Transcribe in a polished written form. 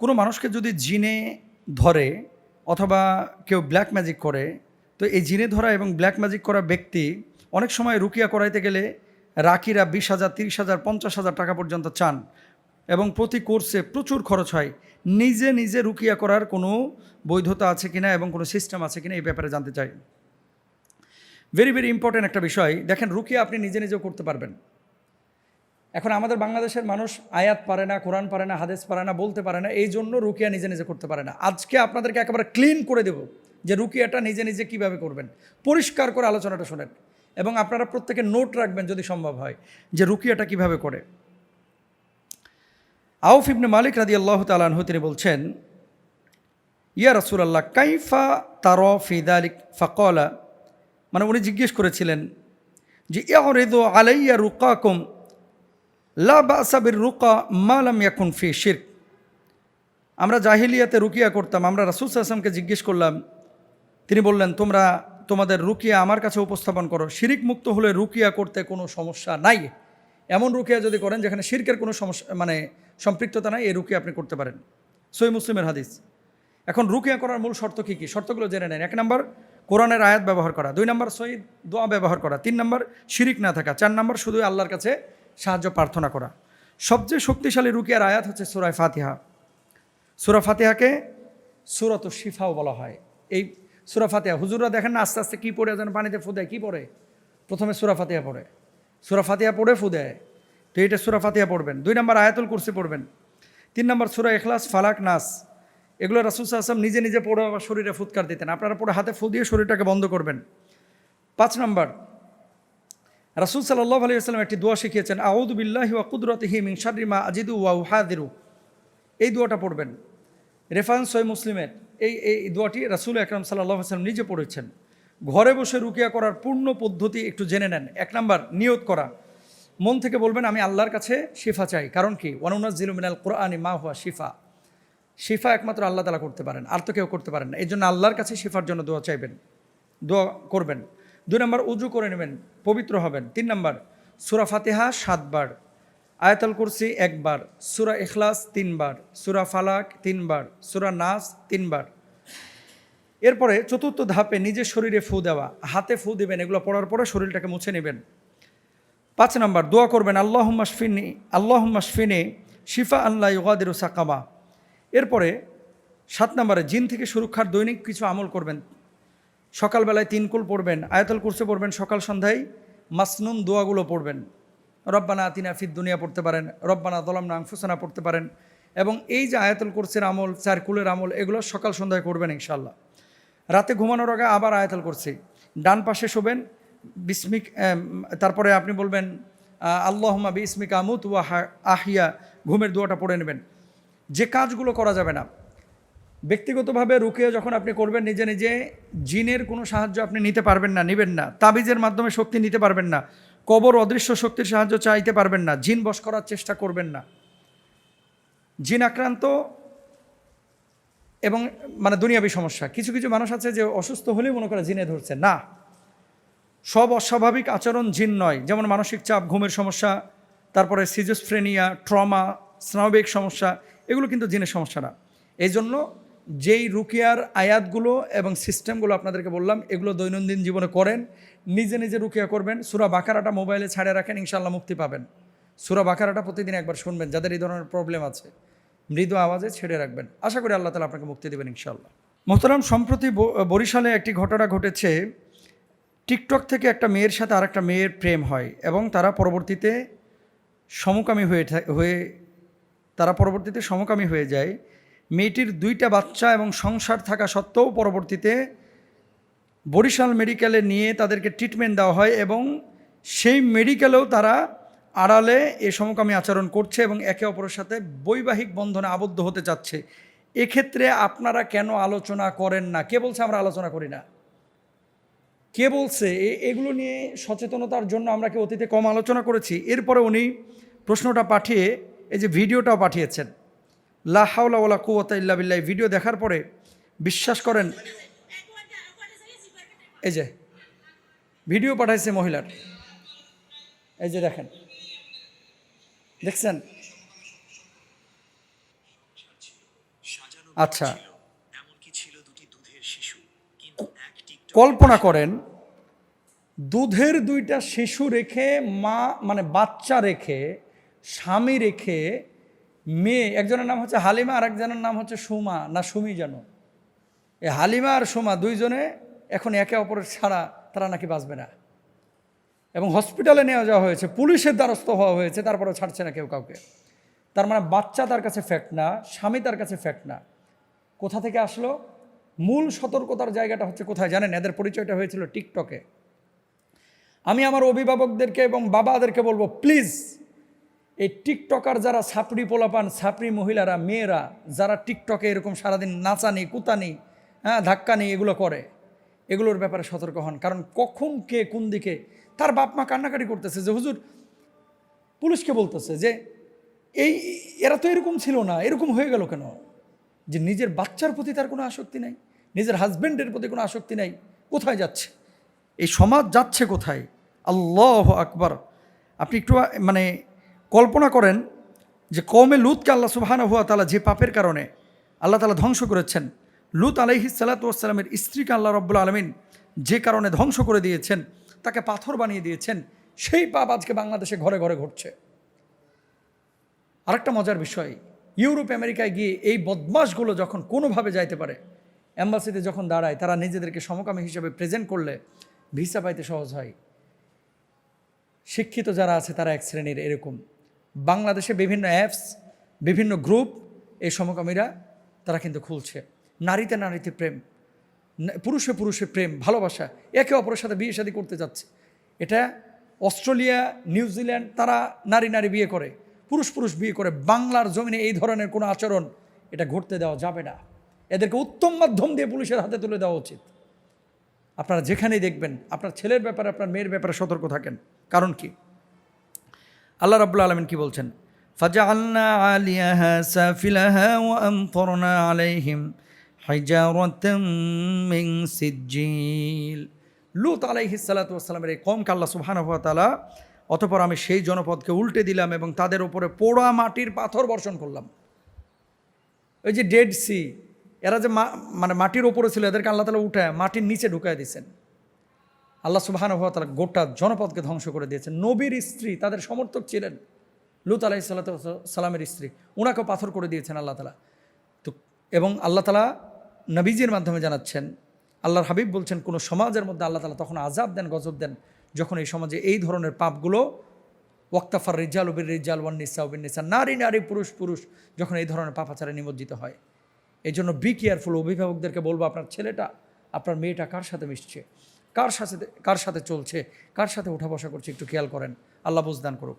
কোনো মানুষকে যদি জিনে ধরে অথবা কেউ ব্ল্যাক ম্যাজিক করে, তো এই জিনে ধরা এবং ব্ল্যাক ম্যাজিক করা ব্যক্তি অনেক সময় রুকিয়া করাইতে গেলে রাকিরা 20,000, 30,000, 50,000 টাকা পর্যন্ত চান এবং প্রতি কোর্সে প্রচুর খরচ হয়। নিজে নিজে রুকিয়া করার কোনো বৈধতা আছে কিনা এবং কোনো সিস্টেম আছে কিনা এই ব্যাপারে জানতে চাই। ভেরি ভেরি ইম্পর্ট্যান্ট একটা বিষয়। দেখেন, রুকিয়া আপনি নিজে নিজেও করতে পারবেন। এখন আমাদের বাংলাদেশের মানুষ আয়াত পারে না, কোরআন পারে না, হাদিস পারে না, বলতে পারে না, এই জন্য রুকিয়া নিজে নিজে করতে পারে না। আজকে আপনাদেরকে একেবারে ক্লিন করে দেব যে রুকিয়াটা নিজে নিজে কিভাবে করবেন। পরিষ্কার করে আলোচনাটা শোনেন এবং আপনারা প্রত্যেকে নোট রাখবেন যদি সম্ভব হয় যে রুকিয়াটা কিভাবে করে। আউফ ইবনে মালিক রাদিয়াল্লাহু তাআলা আনহু তিনি বলছেন, ইয়া রাসূলুল্লাহ কাইফা তারা ফি যালিক ফাকালা, মানে উনি জিজ্ঞেস করেছিলেন যে ইয়ারিদু আলাইয়া রুকাকুম লা বা'সা বির রুকা মা লাম ইয়াকুন ফি শিরক। আমরা জাহিলিয়াতে রুকিয়া করতাম, আমরা রাসূল সাল্লাল্লাহু আলাইহি ওয়াসাল্লামকে জিজ্ঞেস করলাম, তিনি বললেন তোমরা তোমাদের রুকিয়া আমার কাছে উপস্থাপন করো, শিরিক মুক্ত হলে রুকিয়া করতে কোনো সমস্যা নাই। এমন রুকিয়া যদি করেন যেখানে শিরকের কোনো সমস্যা মানে সম্পৃক্ততা নাই, এই রুকিয়া আপনি করতে পারেন। সহিহ মুসলিমের হাদিস। এখন রুকিয়া করার মূল শর্ত কী কী, শর্তগুলো জেনে নেন। 1 নম্বর কোরআনের আয়াত ব্যবহার করা, 2 নম্বর সহিহ দোয়া ব্যবহার করা, 3 নম্বর শিরিক না থাকা, 4 নম্বর শুধু আল্লাহর কাছে সাহায্য প্রার্থনা করা। সবচেয়ে শক্তিশালী রুকিয়ার আয়াত হচ্ছে সূরা ফাতিহা। সূরা ফাতিহাকে সূরাতুশ শিফাও বলা হয়। এই সূরা ফাতিহা হুজুররা দেখেন না আস্তে আস্তে কী পড়ে যেন পানিতে ফু দেয়, কী পড়ে? প্রথমে সূরা ফাতিহা পড়ে, সূরা ফাতিহা পড়ে ফু দেয়। তো এটা সূরা ফাতিহা পড়বেন। 2 নম্বর আয়াতুল কুরসি পড়বেন। 3 নম্বর সূরা ইখলাস, ফালাক, নাস, এগুলো রাসূল সাল্লাল্লাহু আলাইহি ওয়াসাল্লাম নিজে নিজে পড়ে আবার শরীরে ফুৎকার দিতেন। আপনারা পড়ে হাতে ফু দিয়ে শরীরটাকে বন্ধ করবেন। 5 নম্বর রাসূল সাল্লাল্লাহু আলাইহি ওয়াসাল্লাম একটি দোয়া শিখিয়েছেন, আউযু বিল্লাহি ওয়া কুদরাতিহি মিন শাররি মা আজিদু ওয়া উহাদিরু। এই দোয়াটা পড়বেন। রেফারেন্স সহিহ মুসলিমের। এই দোয়াটি রাসূল আকরাম সাল্লাল্লাহু আলাইহি ওয়াসাল্লাম নিজে পড়েছেন। ঘরে বসে রুকিয়া করার পূর্ণ পদ্ধতি একটু জেনে নেন। 1 নম্বর নিয়ত করা, মন থেকে বলবেন আমি আল্লাহর কাছে শিফা চাই। কারণ কি? ওয়ানুনাজ্জিলু মিনাল কুরআনি মা হুয়া শিফা। শিফা একমাত্র আল্লাহ তাআলা করতে পারেন, আর তো কেউ করতে পারেন না। এই জন্য আল্লাহর কাছে শিফার জন্য দোয়া চাইবেন, দোয়া করবেন। 2 নম্বর উজু করে নেবেন, পবিত্র হবেন। 3 নম্বর সূরা ফাতিহা 7 বার, আয়াতুল কুরসি 1 বার, সূরা ইখলাস 3 বার, সূরা ফালাক 3 বার, সূরা নাস 3 বার। এরপরে 4র্থ ধাপে নিজের শরীরে ফু দেওয়া, হাতে ফু দিবেন। এগুলো পড়ার পরে শরীরটাকে মুছে নেবেন। 5 নম্বর দোয়া করবেন, আল্লাহুম্মা শফিনি শিফা আল্লা ইউগাদিরু সাকামা। এরপরে 7 নম্বরে জিন থেকে সুরক্ষার দৈনিক কিছু আমল করবেন। সকালবেলায় 3 কুল পড়বেন, আয়াতুল কুরসি পড়বেন, সকাল সন্ধ্যায় মাসনুন দোয়াগুলো পড়বেন। রব্বানা আতিনা ফিদ দুনিয়া পড়তে পারেন, রব্বানা যালামনা আনফুসানা পড়তে পারেন। এবং এই যে আয়াতুল কুরসির আমল, 4 কুলের আমল, এগুলো সকাল সন্ধ্যায় করবেন ইনশাআল্লাহ। রাতে ঘুমানোর আগে আবার আয়াতুল কুরসি। ডান পাশে শোবেন, বিসমিক, তারপরে আপনি বলবেন আল্লাহুম্মা বিসমিকা আমুতু ওয়া আহিয়া, ঘুমের দোয়াটা পড়ে নেবেন। যে কাজগুলো করা যাবে না, ব্যক্তিগতভাবে রুকিয়া যখন আপনি করবেন নিজে নিজে, জিনের কোনো সাহায্য আপনি নিতে পারবেন না, নেবেন না। তাবিজের মাধ্যমে শক্তি নিতে পারবেন না, কবর অদৃশ্য শক্তির সাহায্য চাইতে পারবেন না, জিন বশ করার চেষ্টা করবেন না। জিন আক্রান্ত এবং মানে দুনিয়াবী সমস্যা, কিছু কিছু মানুষ আছে যে অসুস্থ হলেই মনে করে জিনে ধরছে, না। সব অস্বাভাবিক আচরণ জিন নয়। যেমন মানসিক চাপ, ঘুমের সমস্যা, তারপরে সিজোফ্রেনিয়া, ট্রমা, স্নায়বিক সমস্যা, এগুলো কিন্তু জিনের সমস্যা না। এই জন্য যেই রুকিয়ার আয়াতগুলো এবং সিস্টেমগুলো আপনাদেরকে বললাম, এগুলো দৈনন্দিন জীবনে করেন, নিজে নিজে রুকিয়া করবেন। সূরা বাকারাটা মোবাইলে ছাড়ে রাখেন, ইনশাআল্লাহ মুক্তি পাবেন। সূরা বাকারাটা প্রতিদিন একবার শুনবেন, যাদের এই ধরনের প্রবলেম আছে, মৃদু আওয়াজে ছেড়ে রাখবেন। আশা করি আল্লাহ তাআলা আপনাকে মুক্তি দেবেন ইনশাআল্লাহ। মোহতারাম, সম্প্রতি বরিশালে একটি ঘটনা ঘটেছে। টিকটক থেকে একটা মেয়ের সাথে আরেকটা মেয়ের প্রেম হয় এবং তারা পরবর্তীতে সমকামী হয়ে যায়। মেয়েটির 2টা বাচ্চা এবং সংসার থাকা সত্ত্বেও পরবর্তীতে বরিশাল মেডিকেলে নিয়ে তাদেরকে ট্রিটমেন্ট দেওয়া হয় এবং সেই মেডিকেলেও তারা আড়ালে এ সমকামী আচরণ করছে এবং একে অপরের সাথে বৈবাহিক বন্ধনে আবদ্ধ হতে চাচ্ছে। এক্ষেত্রে আপনারা কেন আলোচনা করেন না? কে বলছে আমরা আলোচনা করি না? কে বলছে? এগুলো নিয়ে সচেতনতার জন্য আমরা কি অতীতে কম আলোচনা করেছি? এরপরে উনি প্রশ্নটা পাঠিয়ে এই যে ভিডিওটাও পাঠিয়েছেন, লা হাওলা ওয়ালা কুওয়াতা ইল্লা বিল্লাহ। ভিডিও দেখার পরে বিশ্বাস করেন, এই যে ভিডিও পাঠাইছে মহিলার, এই যে দেখেন, দেখছেন? আচ্ছা, কল্পনা করেন দুধের দুইটা শিশু রেখে মা মানে বাচ্চা রেখে স্বামী রেখে মেয়ে, একজনের নাম হচ্ছে হালিমা আর একজনের নাম হচ্ছে সুমা না সুমি যেন, এই হালিমা আর সুমা দুইজনে এখন একে অপরের ছাড়া তারা নাকি বাঁচবে না, এবং হসপিটালে নিয়ে যাওয়া হয়েছে, পুলিশের দ্বারস্থ হওয়া হয়েছে, তারপরে ছাড়ছে না কেউ কাউকে। তার মানে বাচ্চা তার কাছে ফ্যাক্ট না, স্বামী তার কাছে ফ্যাক্ট না। কোথা থেকে আসলো? মূল সতর্কতার জায়গাটা হচ্ছে কোথায় জানেন? এদের পরিচয়টা হয়েছিল টিকটকে। আমি আমার অভিভাবকদেরকে এবং বাবাদেরকে বলবো, প্লিজ এই টিকটকার যারা ছাপড়ি পোলাপান, ছাপড়ি মহিলারা, মেয়েরা যারা টিকটকে এরকম সারাদিন নাচানি কুতানি ধাক্কানি এগুলো করে, এগুলোর ব্যাপারে সতর্ক হন। কারণ কখন কে কোন দিকে, তার বাপ মা কান্নাকাটি করতেছে যে হুজুর, পুলিশকে বলতেছে যে এই এরা তো এরকম ছিল না, এরকম হয়ে গেল কেন? যে নিজের বাচ্চার প্রতি তার কোনো আসক্তি নাই, নিজের হাজব্যান্ডের প্রতি কোনো আসক্তি নাই। কোথায় যাচ্ছে এই সমাজ? যাচ্ছে কোথায়? আল্লাহ আকবার। আপনি একটু মানে কল্পনা করেন যে কওমে লুতকে আল্লাহ সুবহানাহু ওয়া তাআলা যে পাপের কারণে আল্লাহ তাআলা ধ্বংস করেছেন, লুত আলাইহিস সালাতু ওয়াস সালামের স্ত্রীকে আল্লাহ রাব্বুল আলামিন যে কারণে ধ্বংস করে দিয়েছেন, তাকে পাথর বানিয়ে দিয়েছেন, সেই পাপ আজকে বাংলাদেশে ঘরে ঘরে ঘটছে। আরেকটা মজার বিষয়, ইউরোপ আমেরিকায় গিয়ে এই বদমাশগুলো যখন কোনোভাবে যাইতে পারে, অ্যাম্বাসিতে যখন দাঁড়ায়, তারা নিজেদেরকে সমকামী হিসেবে প্রেজেন্ট করলে ভিসা পাইতে সহজ হয়। শিক্ষিত যারা আছে তারা এক শ্রেণীর এরকম। বাংলাদেশে বিভিন্ন অ্যাপস, বিভিন্ন গ্রুপ, এই সমকামীরা তারা কিন্তু খুলছে। নারীতে নারীতে প্রেম, পুরুষে পুরুষে প্রেম, ভালোবাসা, একে অপরের সাথে বিয়ে শাদী করতে যাচ্ছে। এটা অস্ট্রেলিয়া, নিউজিল্যান্ড, তারা নারী নারী বিয়ে করে, পুরুষ পুরুষ বিয়ে করে। বাংলার জমিনে এই ধরনের কোনো আচরণ এটা ঘটতে দেওয়া যাবে না। এদেরকে উত্তম মাধ্যম দিয়ে পুলিশের হাতে তুলে দেওয়া উচিত। আপনারা যেখানেই দেখবেন, আপনার ছেলের ব্যাপারে, আপনার মেয়ের ব্যাপারে সতর্ক থাকেন। কারণ কি? আল্লাহ রাব্বুল আলামিন কি বলছেন? ফাজআলনা আলিয়াহা সাফিলাহা ওয়া আমতারনা আলাইহিম হিজারাতাম মিন সিজ্জিল। লূত আলাইহিস সালাতু ওয়াস সালামের এই কওমকে আল্লাহ সুবহানাহু ওয়া তাআলা, অতঃপর আমি সেই জনপদকে উল্টে দিলাম এবং তাদের উপরে পোড়া মাটির পাথর বর্ষণ করলাম। ওই যে ডেড সি, এরা যে মানে মাটির ওপরে ছিল, এদেরকে আল্লাহ তাআলা উঠায় মাটির নিচে ঢুকায় দিয়েছেন। আল্লাহ সুবহানাহু ওয়া তাআলা গোটা জনপদকে ধ্বংস করে দিয়েছেন। নবীর স্ত্রী, তাদের সমর্থক ছিলেন লূত আলাইহিস সালামের স্ত্রী, ওনাকেও পাথর করে দিয়েছেন আল্লাহ তাআলা। তো এবং আল্লাহ তাআলা নবীজির মাধ্যমে জানাচ্ছেন, আল্লাহর হাবিব বলছেন, কোনো সমাজের মধ্যে আল্লাহ তাআলা তখন আযাব দেন, গজব দেন, যখন এই সমাজে এই ধরনের পাপগুলো, ওয়াক্তাফার রিজালু বির রিজাল ওয়ান নিসাউ বিন নিসা, নারী নারী পুরুষ পুরুষ যখন এই ধরনের পাপাচারে নিমজ্জিত হয়। এই জন্য বি কেয়ারফুল। অভিভাবকদেরকে বলবো, আপনার ছেলেটা, আপনার মেয়েটা কার সাথে মিশছে, কার সাথে চলছে, কার সাথে উঠা বসা করছে, একটু খেয়াল করেন। আল্লাহ বুঝদান করুক।